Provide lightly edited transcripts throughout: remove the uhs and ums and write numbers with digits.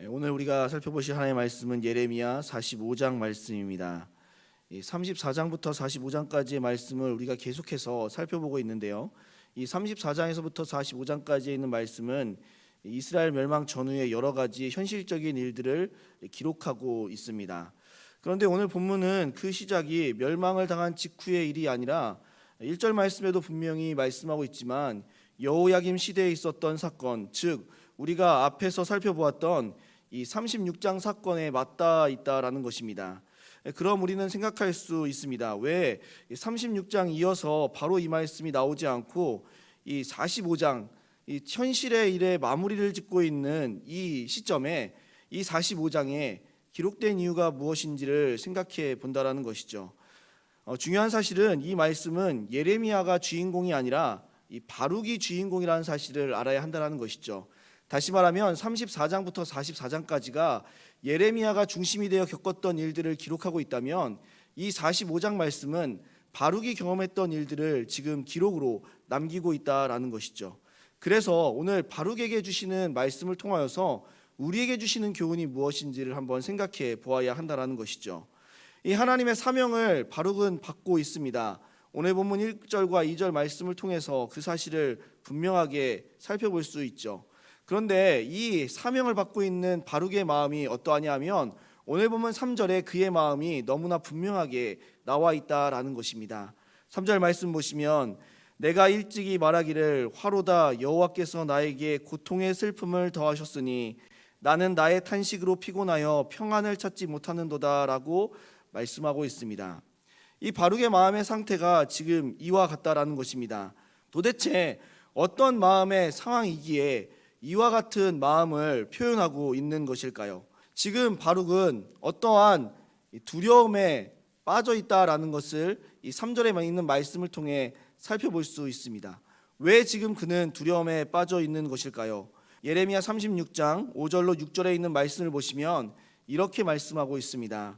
오늘 우리가 살펴보실 하나님의 말씀은 예레미야 45장 말씀입니다. 34장부터 45장까지의 말씀을 우리가 계속해서 살펴보고 있는데요. 이 34장에서부터 45장까지에 있는 말씀은 이스라엘 멸망 전후의 여러 가지 현실적인 일들을 기록하고 있습니다. 그런데 오늘 본문은 그 시작이 멸망을 당한 직후의 일이 아니라 1절 말씀에도 분명히 말씀하고 있지만 여호야김 시대에 있었던 사건, 즉 우리가 앞에서 살펴보았던 이 36장 사건에 맞닿아 있다라는 것입니다. 그럼 우리는 생각할 수 있습니다. 왜 36장 이어서 바로 이 말씀이 나오지 않고 이 45장 이 현실의 일에 마무리를 짓고 있는 이 시점에 이 45장에 기록된 이유가 무엇인지를 생각해 본다라는 것이죠. 중요한 사실은 이 말씀은 예레미야가 주인공이 아니라 이 바룩이 주인공이라는 사실을 알아야 한다는 것이죠. 다시 말하면 34장부터 44장까지가 예레미야가 중심이 되어 겪었던 일들을 기록하고 있다면 이 45장 말씀은 바룩이 경험했던 일들을 지금 기록으로 남기고 있다라는 것이죠. 그래서 오늘 바룩에게 주시는 말씀을 통하여서 우리에게 주시는 교훈이 무엇인지를 한번 생각해 보아야 한다는 것이죠. 이 하나님의 사명을 바룩은 받고 있습니다. 오늘 본문 1절과 2절 말씀을 통해서 그 사실을 분명하게 살펴볼 수 있죠. 그런데 이 사명을 받고 있는 바룩의 마음이 어떠하냐 하면 오늘 보면 3절에 그의 마음이 너무나 분명하게 나와 있다라는 것입니다. 3절 말씀 보시면 내가 일찍이 말하기를 화로다 여호와께서 나에게 고통의 슬픔을 더하셨으니 나는 나의 탄식으로 피곤하여 평안을 찾지 못하는도다 라고 말씀하고 있습니다. 이 바룩의 마음의 상태가 지금 이와 같다라는 것입니다. 도대체 어떤 마음의 상황이기에 이와 같은 마음을 표현하고 있는 것일까요? 지금 바룩은 어떠한 두려움에 빠져 있다라는 것을 이 3절에 있는 말씀을 통해 살펴볼 수 있습니다. 왜 지금 그는 두려움에 빠져 있는 것일까요? 예레미야 36장 5절로 6절에 있는 말씀을 보시면 이렇게 말씀하고 있습니다.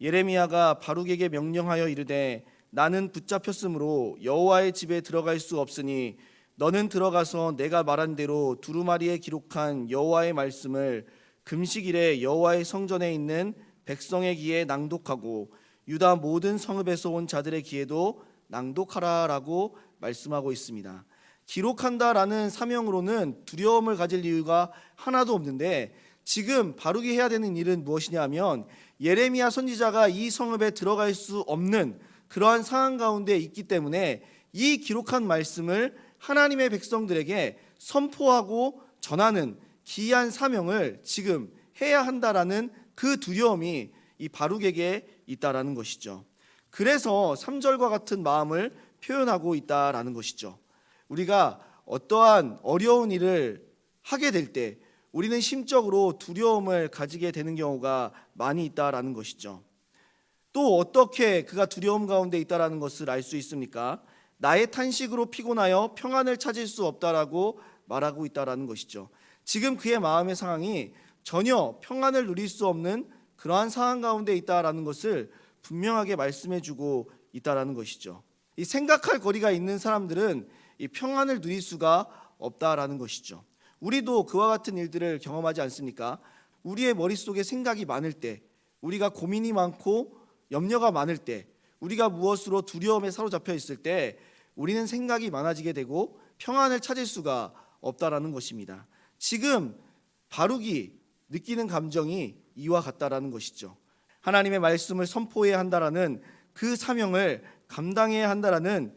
예레미야가 바룩에게 명령하여 이르되 나는 붙잡혔으므로 여호와의 집에 들어갈 수 없으니 너는 들어가서 내가 말한 대로 두루마리에 기록한 여호와의 말씀을 금식일에 여호와의 성전에 있는 백성의 귀에 낭독하고 유다 모든 성읍에서 온 자들의 귀에도 낭독하라라고 말씀하고 있습니다. 기록한다라는 사명으로는 두려움을 가질 이유가 하나도 없는데 지금 바룩이 해야 되는 일은 무엇이냐 하면 예레미야 선지자가 이 성읍에 들어갈 수 없는 그러한 상황 가운데 있기 때문에 이 기록한 말씀을 하나님의 백성들에게 선포하고 전하는 기이한 사명을 지금 해야 한다라는 그 두려움이 이 바룩에게 있다라는 것이죠. 그래서 3절과 같은 마음을 표현하고 있다라는 것이죠. 우리가 어떠한 어려운 일을 하게 될 때 우리는 심적으로 두려움을 가지게 되는 경우가 많이 있다라는 것이죠. 또 어떻게 그가 두려움 가운데 있다라는 것을 알 수 있습니까? 나의 탄식으로 피곤하여 평안을 찾을 수 없다라고 말하고 있다라는 것이죠. 지금 그의 마음의 상황이 전혀 평안을 누릴 수 없는 그러한 상황 가운데 있다라는 것을 분명하게 말씀해주고 있다라는 것이죠. 이 생각할 거리가 있는 사람들은 이 평안을 누릴 수가 없다라는 것이죠. 우리도 그와 같은 일들을 경험하지 않습니까? 우리의 머릿속에 생각이 많을 때, 우리가 고민이 많고 염려가 많을 때, 우리가 무엇으로 두려움에 사로잡혀 있을 때 우리는 생각이 많아지게 되고 평안을 찾을 수가 없다라는 것입니다. 지금 바룩이 느끼는 감정이 이와 같다라는 것이죠. 하나님의 말씀을 선포해야 한다라는 그 사명을 감당해야 한다라는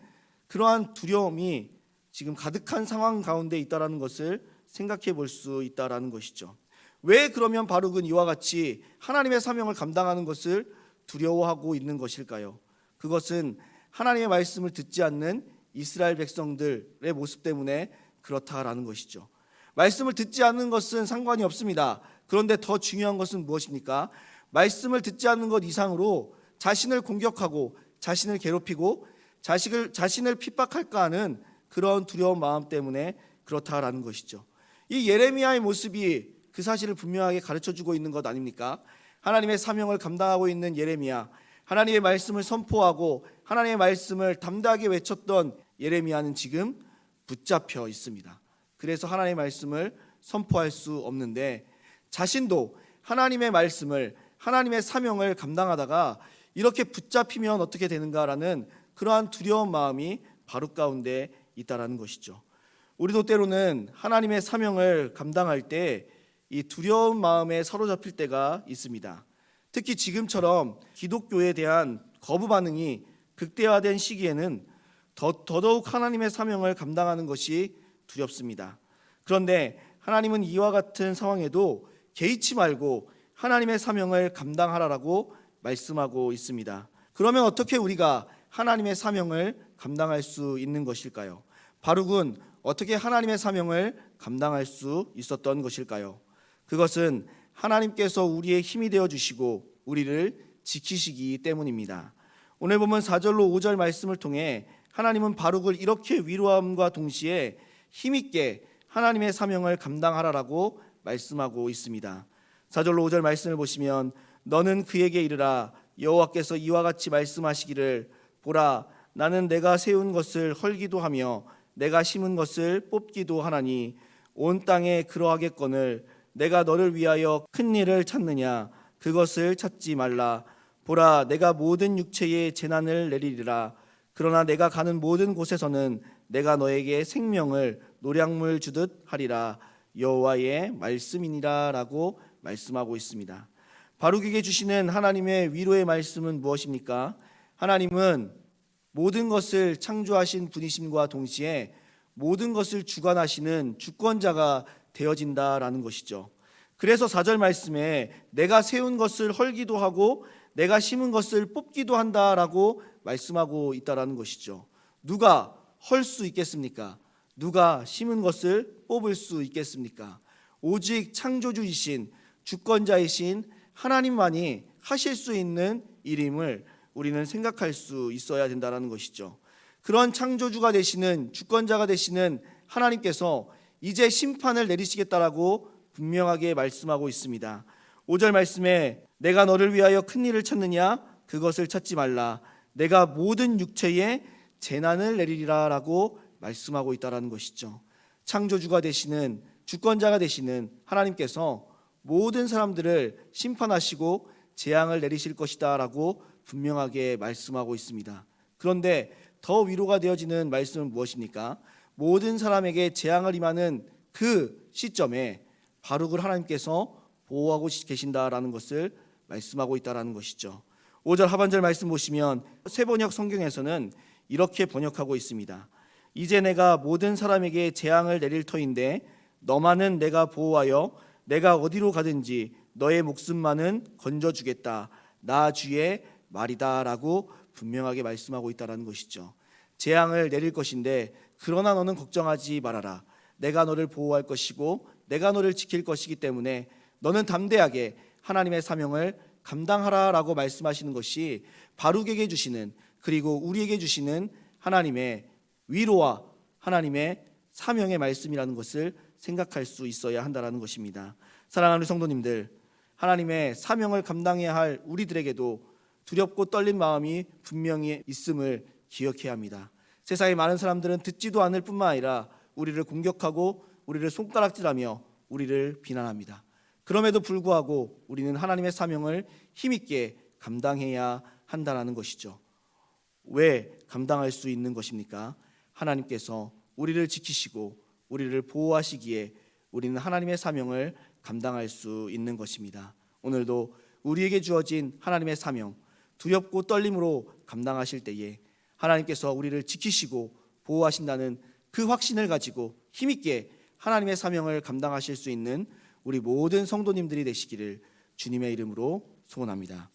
그러한 두려움이 지금 가득한 상황 가운데 있다라는 것을 생각해 볼 수 있다라는 것이죠. 왜 그러면 바룩은 이와 같이 하나님의 사명을 감당하는 것을 두려워하고 있는 것일까요? 그것은 하나님의 말씀을 듣지 않는 이스라엘 백성들의 모습 때문에 그렇다라는 것이죠. 말씀을 듣지 않는 것은 상관이 없습니다. 그런데 더 중요한 것은 무엇입니까? 말씀을 듣지 않는 것 이상으로 자신을 공격하고 자신을 괴롭히고 자신을 핍박할까 하는 그런 두려운 마음 때문에 그렇다라는 것이죠. 이 예레미야의 모습이 그 사실을 분명하게 가르쳐주고 있는 것 아닙니까? 하나님의 사명을 감당하고 있는 예레미야, 하나님의 말씀을 선포하고 하나님의 말씀을 담대하게 외쳤던 예레미야는 지금 붙잡혀 있습니다. 그래서 하나님의 말씀을 선포할 수 없는데 자신도 하나님의 말씀을, 하나님의 사명을 감당하다가 이렇게 붙잡히면 어떻게 되는가라는 그러한 두려운 마음이 바룩 가운데 있다라는 것이죠. 우리도 때로는 하나님의 사명을 감당할 때 이 두려운 마음에 사로잡힐 때가 있습니다. 특히 지금처럼 기독교에 대한 거부 반응이 극대화된 시기에는 더더욱 하나님의 사명을 감당하는 것이 두렵습니다. 그런데 하나님은 이와 같은 상황에도 개의치 말고 하나님의 사명을 감당하라라고 말씀하고 있습니다. 그러면 어떻게 우리가 하나님의 사명을 감당할 수 있는 것일까요? 바룩은 어떻게 하나님의 사명을 감당할 수 있었던 것일까요? 그것은 하나님께서 우리의 힘이 되어 주시고 우리를 지키시기 때문입니다. 오늘 보면 4절로 5절 말씀을 통해 하나님은 바룩을 이렇게 위로함과 동시에 힘있게 하나님의 사명을 감당하라라고 말씀하고 있습니다. 4절로 5절 말씀을 보시면 너는 그에게 이르라 여호와께서 이와 같이 말씀하시기를 보라 나는 내가 세운 것을 헐기도 하며 내가 심은 것을 뽑기도 하나니 온 땅에 그러하겠거늘 내가 너를 위하여 큰 일을 찾느냐 그것을 찾지 말라 보라 내가 모든 육체에 재난을 내리리라 그러나 내가 가는 모든 곳에서는 내가 너에게 생명을 노량물 주듯 하리라 여호와의 말씀이니라라고 말씀하고 있습니다. 바룩에게 주시는 하나님의 위로의 말씀은 무엇입니까? 하나님은 모든 것을 창조하신 분이심과 동시에 모든 것을 주관하시는 주권자가 되어진다라는 것이죠. 그래서 4절 말씀에 내가 세운 것을 헐기도 하고 내가 심은 것을 뽑기도 한다라고 말씀하고 있다라는 것이죠. 누가 헐 수 있겠습니까? 누가 심은 것을 뽑을 수 있겠습니까? 오직 창조주이신 주권자이신 하나님만이 하실 수 있는 일임을 우리는 생각할 수 있어야 된다는 것이죠. 그런 창조주가 되시는 주권자가 되시는 하나님께서 이제 심판을 내리시겠다라고 분명하게 말씀하고 있습니다. 5절 말씀에 내가 너를 위하여 큰 일을 찾느냐 그것을 찾지 말라 내가 모든 육체에 재난을 내리리라라고 말씀하고 있다라는 것이죠. 창조주가 되시는 주권자가 되시는 하나님께서 모든 사람들을 심판하시고 재앙을 내리실 것이다라고 분명하게 말씀하고 있습니다. 그런데 더 위로가 되어지는 말씀은 무엇입니까? 모든 사람에게 재앙을 임하는 그 시점에 바룩을 하나님께서 보호하고 계신다라는 것을 말씀하고 있다라는 것이죠. 5절 하반절 말씀 보시면 새번역 성경에서는 이렇게 번역하고 있습니다. 이제 내가 모든 사람에게 재앙을 내릴 터인데 너만은 내가 보호하여 내가 어디로 가든지 너의 목숨만은 건져주겠다. 나 주의 말이다라고 분명하게 말씀하고 있다라는 것이죠. 재앙을 내릴 것인데 그러나 너는 걱정하지 말아라. 내가 너를 보호할 것이고 내가 너를 지킬 것이기 때문에 너는 담대하게 하나님의 사명을 감당하라라고 말씀하시는 것이 바룩에게 주시는 그리고 우리에게 주시는 하나님의 위로와 하나님의 사명의 말씀이라는 것을 생각할 수 있어야 한다는 것입니다. 사랑하는 성도님들, 하나님의 사명을 감당해야 할 우리들에게도 두렵고 떨린 마음이 분명히 있음을 기억해야 합니다. 세상의 많은 사람들은 듣지도 않을 뿐만 아니라 우리를 공격하고 우리를 손가락질하며 우리를 비난합니다. 그럼에도 불구하고 우리는 하나님의 사명을 힘있게 감당해야 한다는 것이죠. 왜 감당할 수 있는 것입니까? 하나님께서 우리를 지키시고 우리를 보호하시기에 우리는 하나님의 사명을 감당할 수 있는 것입니다. 오늘도 우리에게 주어진 하나님의 사명, 두렵고 떨림으로 감당하실 때에 하나님께서 우리를 지키시고 보호하신다는 그 확신을 가지고 힘있게 하나님의 사명을 감당하실 수 있는 우리 모든 성도님들이 되시기를 주님의 이름으로 소원합니다.